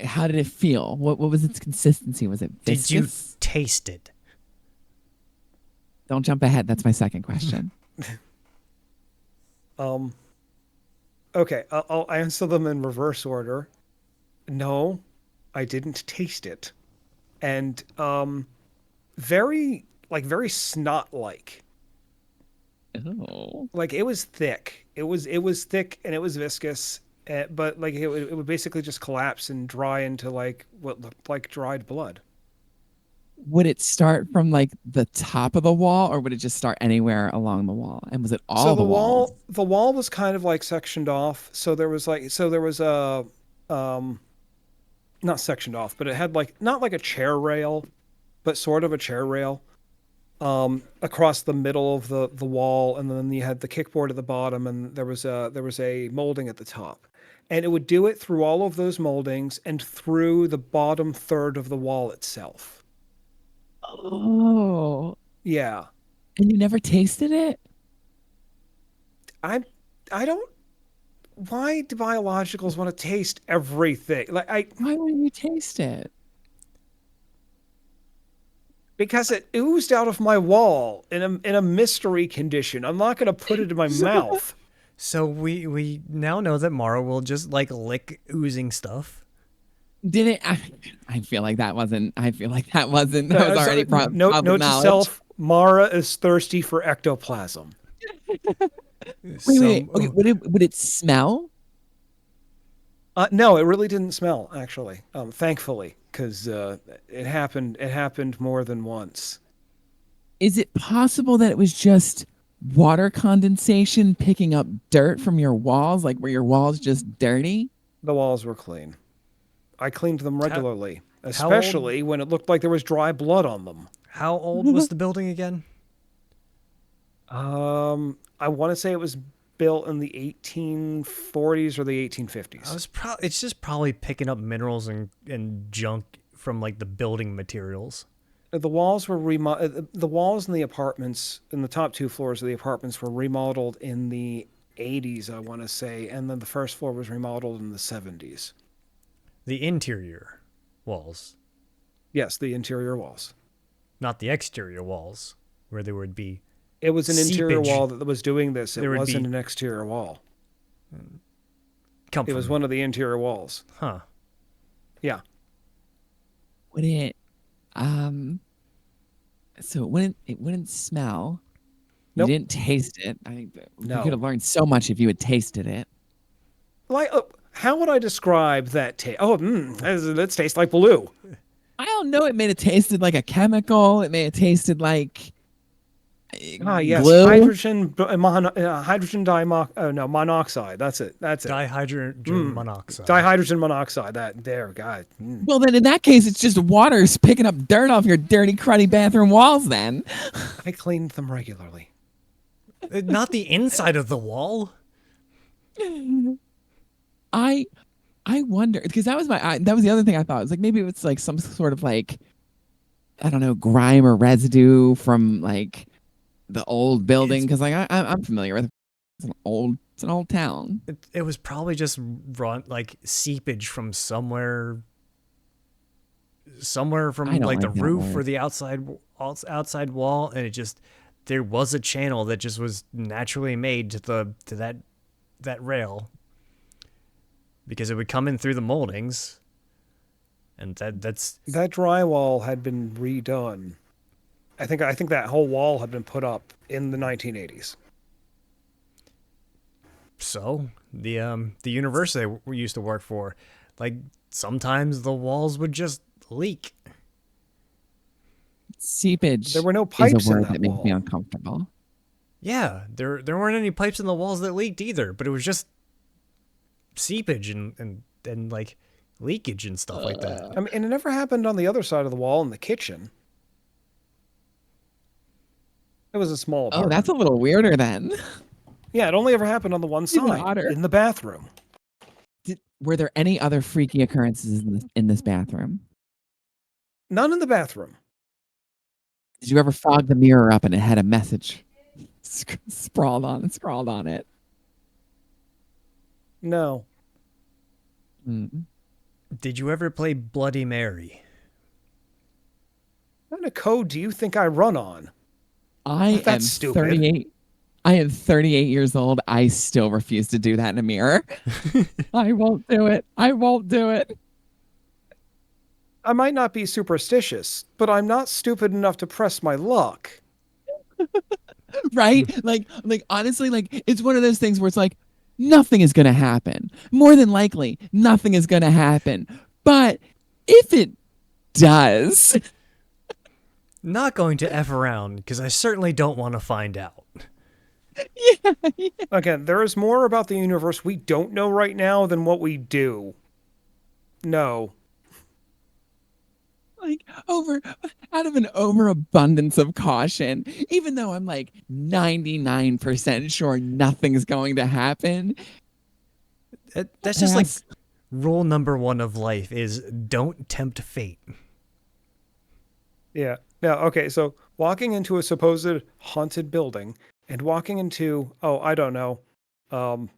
How did it feel? What was its consistency? Was it Did you viscous? taste it? Don't jump ahead. That's my second question. Um, okay. I'll answer them in reverse order. No, I didn't taste it, and very snot like. Oh. Like, it was thick. It was thick and it was viscous, but like it would basically just collapse and dry into like what looked like dried blood. Would it start from like the top of the wall or would it just start anywhere along the wall? And was it So all the the walls? wall was kind of like sectioned off. So there was a um not sectioned off, but it had like, not like a chair rail, but sort of a chair rail across the middle of the wall, and then you had the kickboard at the bottom, and there was a molding at the top. And it would do it through all of those moldings and through the bottom third of the wall itself. Oh. Yeah. And you never tasted it? I I don't, why do biologicals want to taste everything? Like, Why wouldn't you taste it? because it oozed out of my wall in a mystery condition. I'm not going to put it in my mouth. So we now know that Mara will just like lick oozing stuff. Did it? I feel like that wasn't. I feel like that wasn't. That was already public Note to knowledge. self: Mara is thirsty for ectoplasm. Wait. Some Okay. Would it smell? No, it really didn't smell, actually. Thankfully, because it happened. It happened more than once. Is it possible that it was just water condensation picking up dirt from your walls, like were your walls just dirty? The walls were clean. I cleaned them how, regularly, how old especially when it looked like there was dry blood on them. how old was the building again? I want to say it was built in the 1840s or the I 1850s. was it's just probably picking up minerals and junk from like the building materials. The walls were the walls in the apartments, in the top 2 floors of the apartments, were remodeled in the 80s, I want to say, and then the first floor was remodeled in the 70s. The interior walls, Yes, the interior walls. not the exterior walls, where there would be It was an interior seepage. wall that was doing this. It There would wasn't be an exterior wall. Come It was from, one of the interior walls. huh? Yeah. Would it? Um. So it wouldn't smell. You Nope. didn't taste it. I think that we could No. have learned so much if you had tasted it. Like, how would I describe that taste? Oh, that tastes like blue. I don't know. It may have tasted like a chemical. It may have tasted like Ah, yes, glue. monoxide. That's it. That's it. Dihydrogen monoxide. Dihydrogen monoxide. God. Well, then in that case, it's just water picking up dirt off your dirty, cruddy bathroom walls. Then I cleaned them regularly. Not the inside of the wall. I I wonder because that was the other thing I thought. It was like maybe it's like some sort of like I don't know grime or residue from like the old building It's because like I'm familiar with It's an old town. It was probably just run like seepage from somewhere I from don't like the like that roof or word. the outside wall, and it just there was a channel that just was naturally made to that rail because it would come in through the moldings, and that's That drywall had been redone. I think that whole wall had been put up in the 1980s. so the university we used to work for, like sometimes the walls would just leak. There Seepage were no is a pipes in word that that makes me wall. uncomfortable. Yeah, there weren't any pipes in the walls that leaked either, but it was just seepage and like leakage and stuff like that. I mean, and it never happened on the other side of the wall in the kitchen. It was a small Oh, that's apartment. a little weirder then. Yeah, it only ever happened on the one Even side, odder. in the bathroom. Were there any other freaky occurrences in this bathroom? None in the bathroom. Did you ever fog the mirror up and it had a message scrawled on it? No. Mm. Did you ever play Bloody Mary? What kind of code do you think I run on? I That's am stupid. 38. I am 38 years old. I still refuse to do that in a mirror. I won't do it. I won't do it. I might not be superstitious, but I'm not stupid enough to press my luck. Right? Like honestly, like it's one of those things where it's like nothing is going to happen. More than likely, nothing is going to happen. But if it does, Not going to F around because I certainly don't want to find out. yeah, Again, there is more about the universe we don't know right now than what we do. No. like over out of an overabundance of caution, even though I'm like 99% sure nothing's going to happen. That's just like That's rule number one of life is don't tempt fate. Yeah. Now, okay, so walking into a supposed haunted building and walking into, oh, I don't know, um,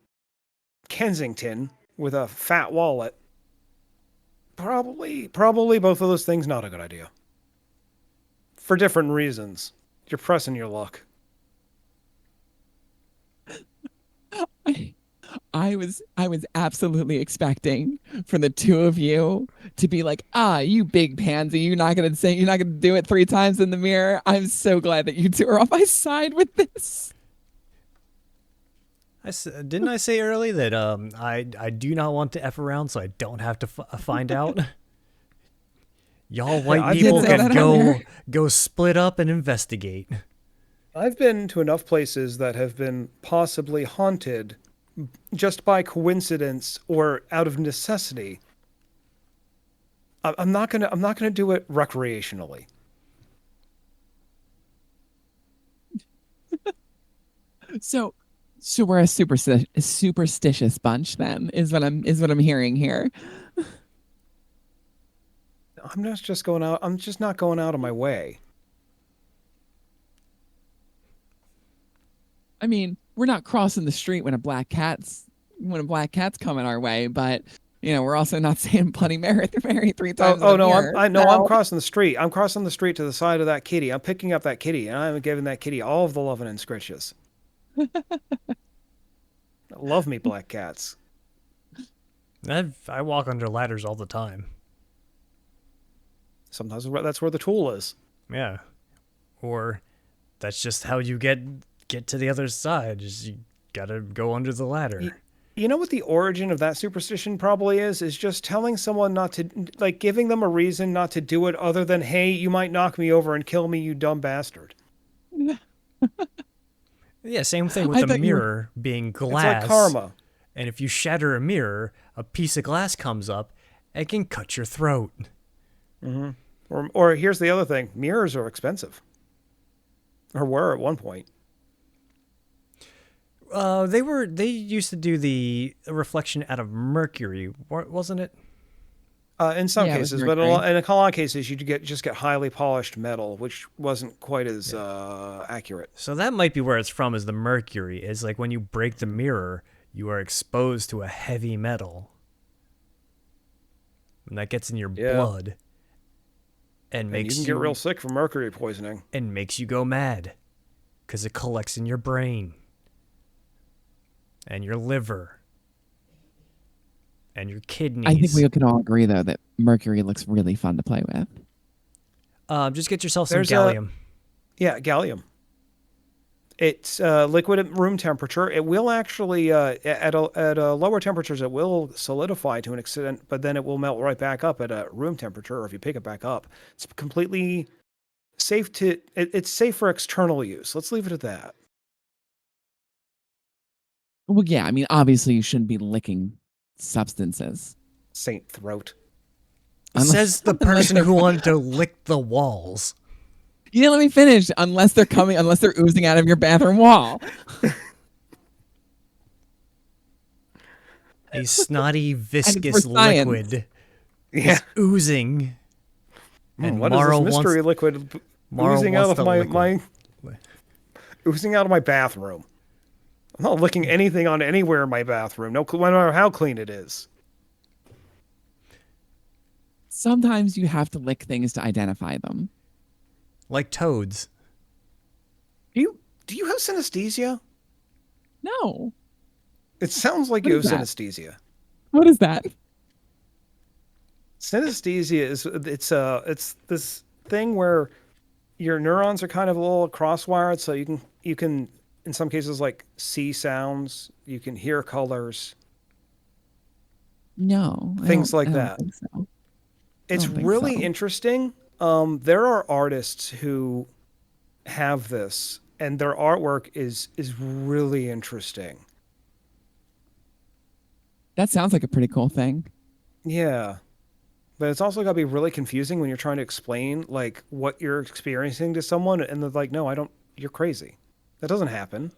Kensington with a fat wallet, probably both of those things not a good idea. For different reasons. You're pressing your luck. I, I was absolutely expecting for the two of you to be like, ah, you big pansy, you're not gonna do it three times in the mirror. I'm so glad that you two are on my side with this. Didn't I say early that I do not want to F around so I don't have to find out? Y'all Yeah, white I've Did people say woken could that on there. go split up and investigate. I've been to enough places that have been possibly haunted just by coincidence or out of necessity. I'm not gonna do it recreationally. So so we're a superstitious bunch then, is what I'm hearing here. I'm just not going out of my way. I mean, we're not crossing the street when a black cat's coming our way, but you know, we're also not saying Bloody Mary three Oh, times in oh a no, mirror. I'm So crossing the street. I'm crossing the street to the side of that kitty. I'm picking up that kitty, and I'm giving that kitty all of the loving and scritches. Love me, black cats. I walk under ladders all the time. Sometimes that's where the tool is. Yeah, or that's just how you get to the other side. Is you gotta go under the You, ladder. you know what the origin of that superstition probably is? Is just telling someone not to, like, giving them a reason not to do it other than, hey, you might knock me over and kill me, you dumb bastard. Yeah, same thing with I a thought you were mirror being It's like glass. karma. And if you shatter a mirror, a piece of glass comes up and can cut your throat. Or here's the other thing: mirrors are expensive, or were at one point. They used to do the reflection out of mercury, wasn't it? In some Yeah, it was cases, but mercury. in a lot of cases, you just get highly polished metal, which wasn't quite as accurate. So that might be where it's from. Is the mercury? Is like when you break the mirror, you are exposed to a heavy metal, and that gets in your Yeah, blood and and you makes can get real you sick from mercury poisoning. go mad because it collects in your brain and your liver and your I think kidneys. we can all agree though that mercury looks really fun to play with. Just get yourself some There's a gallium. Yeah, gallium. It's liquid at room temperature. It will actually at lower temperatures it will solidify to an extent, but then it will melt right back up at a room temperature. Or if you pick it back up, it's completely safe it's safe for external use. Let's leave it at that. Well, yeah, I mean, obviously you shouldn't be licking substances Saint throat. Says the unless person they're who wanted to lick the walls. you didn't let me finish. Unless they're oozing out of your bathroom wall. A snotty, And it's for viscous science. liquid Yeah. is oozing, and What is this Marl mystery liquid oozing out wants of to lick my oozing out of my bathroom? I'm not licking anything on anywhere in my bathroom. No matter how clean it is. Sometimes you have to lick things to identify them. like toads. Do you have synesthesia? No. It sounds like What you is have that? synesthesia. What is that? Synesthesia is it's this thing where your neurons are kind of a little crosswired, so you can in some cases like see sounds, you can hear colors, No, things I like don't that. think so. I It's don't think so. really interesting. There are artists who have this, and their artwork is really interesting. That sounds like a pretty cool thing. Yeah. But it's also got to be really confusing when you're trying to explain like what you're experiencing to someone and they're like, "No, I don't you're crazy." That doesn't happen.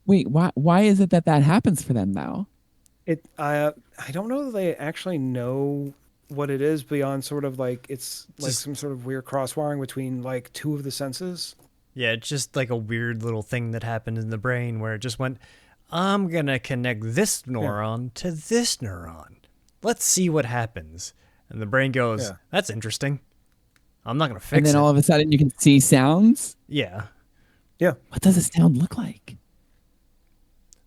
Wait, why is it that that happens for them though? I don't know that they actually know what it is beyond sort of like it's like Just some sort of weird crosswiring between like two of the senses. yeah, it's just like a weird little thing that happened in the brain where it just went, I'm gonna connect this Yeah. neuron to this neuron. Let's see what happens. And the brain goes, Yeah. that's interesting. I'm not gonna And fix then it. all of a sudden you can see sounds. Yeah. Yeah. What does a sound look like?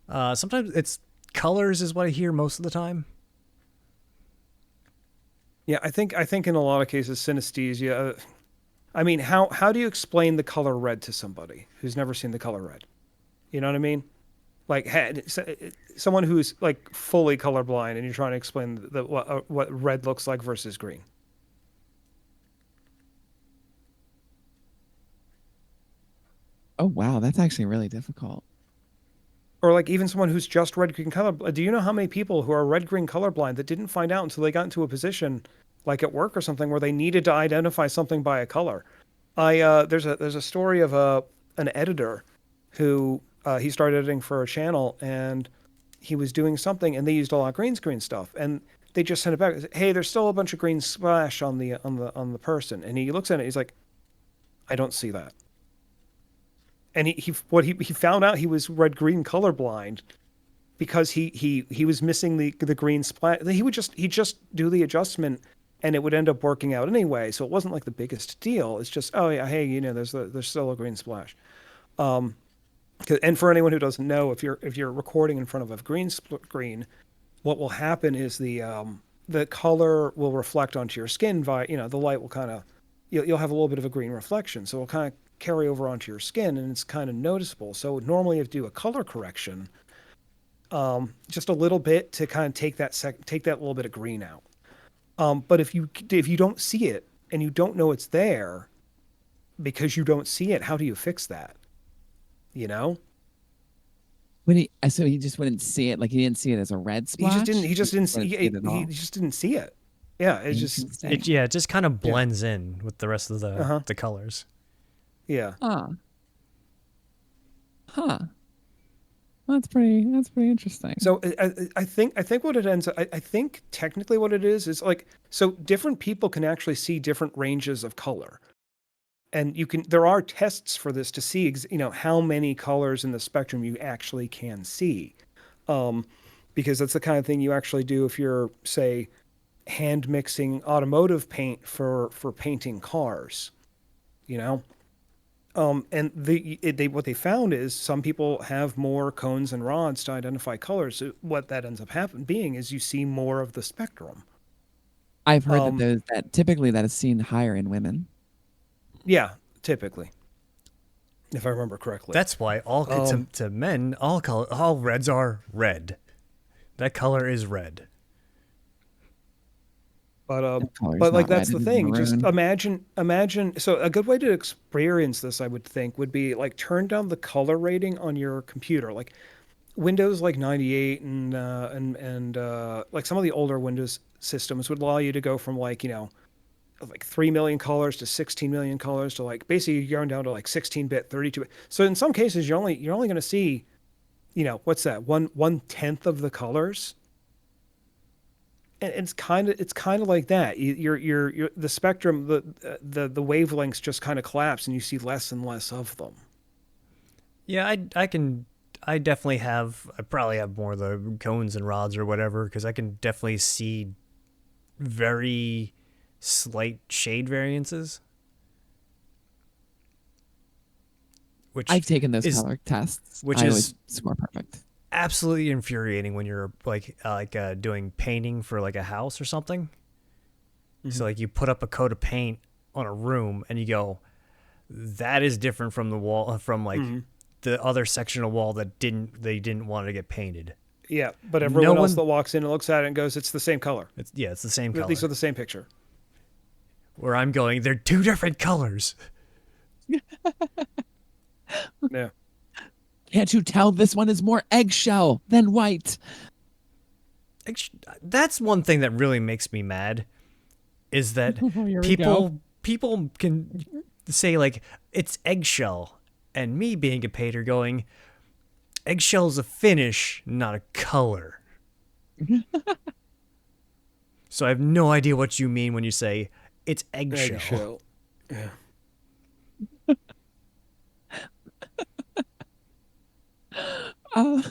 Sometimes it's colors is what I hear most of the time. Yeah, I think in a lot of cases synesthesia I mean, how do you explain the color red to somebody who's never seen the color red? You know what I mean? Like someone who's like fully colorblind, and you're trying to explain what red looks like versus green. Oh wow, that's actually really difficult. Or like even someone who's just red green color. Do you know how many people who are red green colorblind that didn't find out until they got into a position, like at work or something, where they needed to identify something by a color? There's a story of an editor who he started editing for a channel, and he was doing something, and they used a lot of green screen stuff, and they just sent it back. Hey, there's still a bunch of green splash on the person, and he looks at it, he's like, I don't see that. And he found out he was red green colorblind because he was missing the green splash. He just do the adjustment and it would end up working out anyway. So it wasn't like the biggest deal. It's just, oh yeah, hey, there's still a green splash. And for anyone who doesn't know, if you're recording in front of a green screen, what will happen is the color will reflect onto your skin via the light will kind of you'll have a little bit of a green reflection, so it'll kind of carry over onto your skin, and it's kind of noticeable. So normally you have to do a color correction, just a little bit to kind of take that little bit of green out. But if you don't see it and you don't know it's there because you don't see it, how do you fix that? You know? So he just wouldn't see it, like he didn't see it as a red splash. He just didn't see wouldn't it. at He all. just didn't see it. Yeah, it's just Interesting. It just kind of blends in with the rest of the colors. yeah. Huh. That's pretty interesting. So I think what it ends up, I think technically what it is like, so different people can actually see different ranges of color. And there are tests for this to see, how many colors in the spectrum you actually can see. Um, because that's the kind of thing you actually do if you're, say, hand mixing automotive paint for painting cars, you know? And what they found is some people have more cones and rods to identify colors. So what that ends up being is you see more of the spectrum. I've heard that Um, typically that is seen higher in women. yeah, typically, if I remember correctly. That's why to men all reds are red. That color is red. But That color's but like not that's red, the it is thing. Just maroon. imagine. So a good way to experience this, I would think, would be like turn down the color rating on your computer. Like Windows like 98 and like some of the older Windows systems would allow you to go from like, like 3 million colors to 16 million colors to like basically you're going down to like 16-bit, 32-bit. So in some cases you're only going to see, what's that? One tenth of the colors. And it's kind of like that. You're the spectrum, the wavelengths just kind of collapse and you see less and less of them. Yeah, I definitely have. I probably have more of the cones and rods or whatever because I can definitely see very slight shade variances, which I've taken those is color tests. which I is always score perfect. absolutely infuriating when you're doing painting for like a house or something. So like you put up a coat of paint on a room and you go, that is different from the wall from like Mm-hmm. the other section of wall that they didn't want to get painted. Yeah, but No everyone else one that walks in and looks at it and goes, "It's the same color. it's the same These are color. the same picture." Where I'm going, they're two different colors. Yeah. Can't you tell this one is more eggshell than white? That's one thing that really makes me mad is that Oh, here we go. people can say like it's eggshell and me being a painter going eggshell's a finish, not a color. So I have no idea what you mean when you say it's eggshell. Eggshell. Yeah. Uh,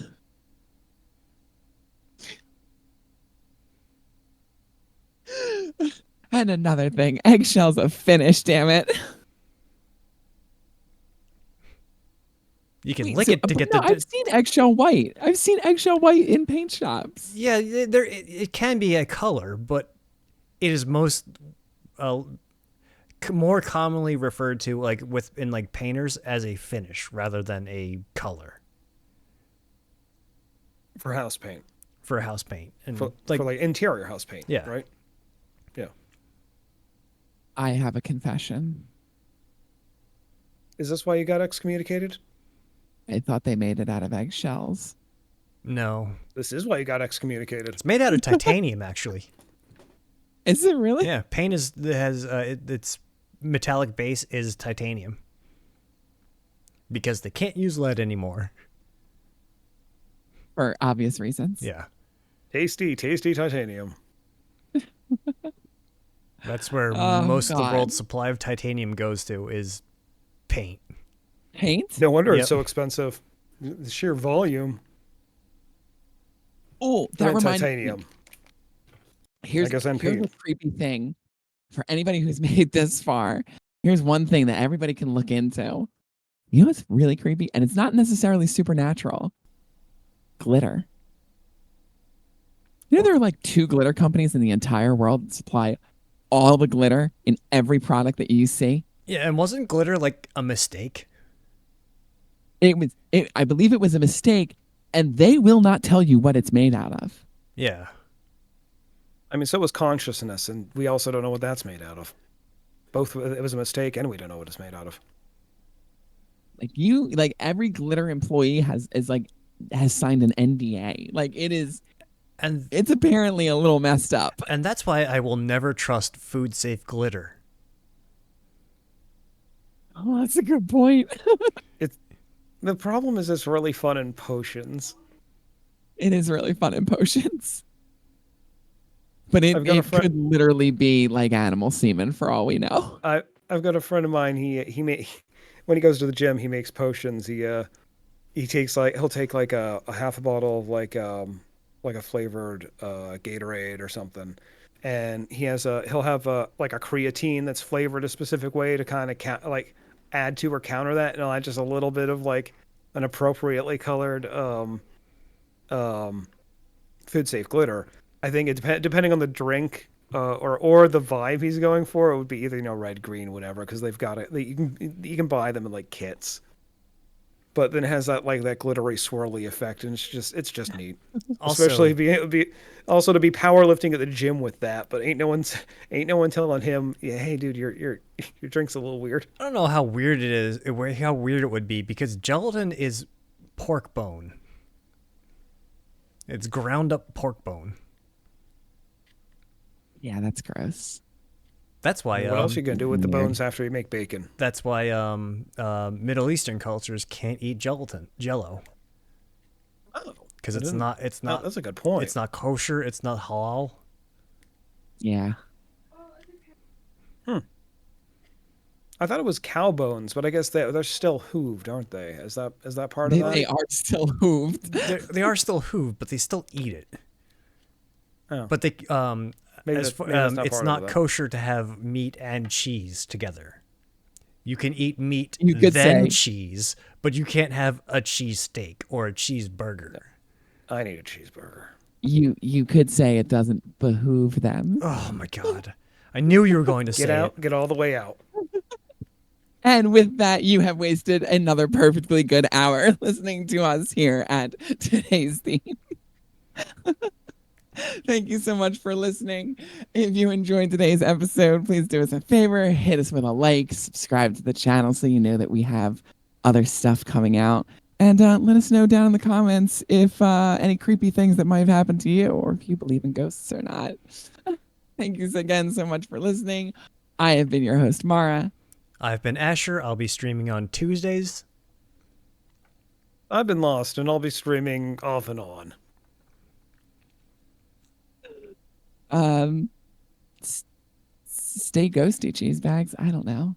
and another thing, eggshell's a finish, damn it. You can Wait, lick so, it to but get no, I've seen eggshell white. I've seen eggshell white in paint shops. yeah, there it can be a color, but it is uh, more commonly referred to like within like painters as a finish rather than a color For house paint. for house paint and For like interior house paint. Yeah. Right? Yeah. I have a confession. Is this why you got excommunicated? I thought they made it out of eggshells. no, This is why you got excommunicated. it's made out of titanium actually. Is it really? Yeah, paint has its metallic base is titanium because they can't use lead anymore. For obvious reasons. Yeah, Tasty titanium. that's where Oh, most of the God. world's supply of titanium goes to is paint. Paint? No wonder Yep. it's so expensive. The sheer volume. Oh, that reminds me. titanium. Here's, I guess I'm here's paid. a creepy thing for anybody who's made it this far. Here's one thing that everybody can look into. You know what's really creepy? And it's not necessarily supernatural. Glitter. You know there are like 2 glitter companies in the entire world that supply all the glitter in every product that you see. Yeah, and wasn't glitter like a mistake? I believe it was a mistake, and they will not tell you what it's made out of. Yeah. I mean, so was consciousness, and we also don't know what that's made out of. Both, it was a mistake, and we don't know what it's made out of. Like every glitter employee has signed an NDA. Like And it's apparently a little messed up. and that's why I will never trust food safe glitter. Oh, that's a good point. The problem is it's really fun in potions. It is really fun in potions. But I've got a it friend. could literally be like animal semen for all we know. I've got a friend of mine. He when he goes to the gym, he makes potions. He takes he'll take like a half a bottle of like a flavored Gatorade or something, and he'll have like a creatine that's flavored a specific way to kind of like add to or counter that, and he'll add just a little bit of like an appropriately colored um food safe glitter. I think depending on the drink or the vibe he's going for, it would be either red, green, whatever, because they've got it. You can buy them in like kits, but then it has that glittery swirly effect, and it's just neat. Also, Especially be also to be powerlifting at the gym with that. But ain't no one telling him, yeah, hey dude, your drink's a little weird. I don't know how weird it is, how weird it would be, because gelatin is pork bone. It's ground up pork bone. Yeah, that's gross. That's why What else are you gonna do with the Weird. bones after you make bacon? that's why Middle Eastern cultures can't eat Jello, Oh, because I it's didn't- not it's not That's a good point. it's not kosher, it's not halal. Yeah. I thought it was cow bones, but I guess they're still hooved, aren't they? Is that part of They that? are still hooved. They are still hooved, but they still eat it. Oh, But they maybe, maybe that's not it's part not of it. kosher to have meat and cheese together. You can eat meat You could then say. cheese, but you can't have a cheese steak or a cheeseburger. I need a cheeseburger. You could say it doesn't behoove them. Oh my god. I knew you were going to Get say out, it. get all the way out. And with that, you have wasted another perfectly good hour listening to us here at today's theme. Thank you so much for listening. If you enjoyed today's episode, please do us a favor, hit us with a like, subscribe to the channel so you know that we have other stuff coming out. And let us know down in the comments if any creepy things that might have happened to you or if you believe in ghosts or not. Thank you again so much for listening. I have been your host, Mara. I've been Asher. I'll be streaming on Tuesdays. I've been lost, and I'll be streaming off and on. Um, stay ghosty, cheese bags. I don't know.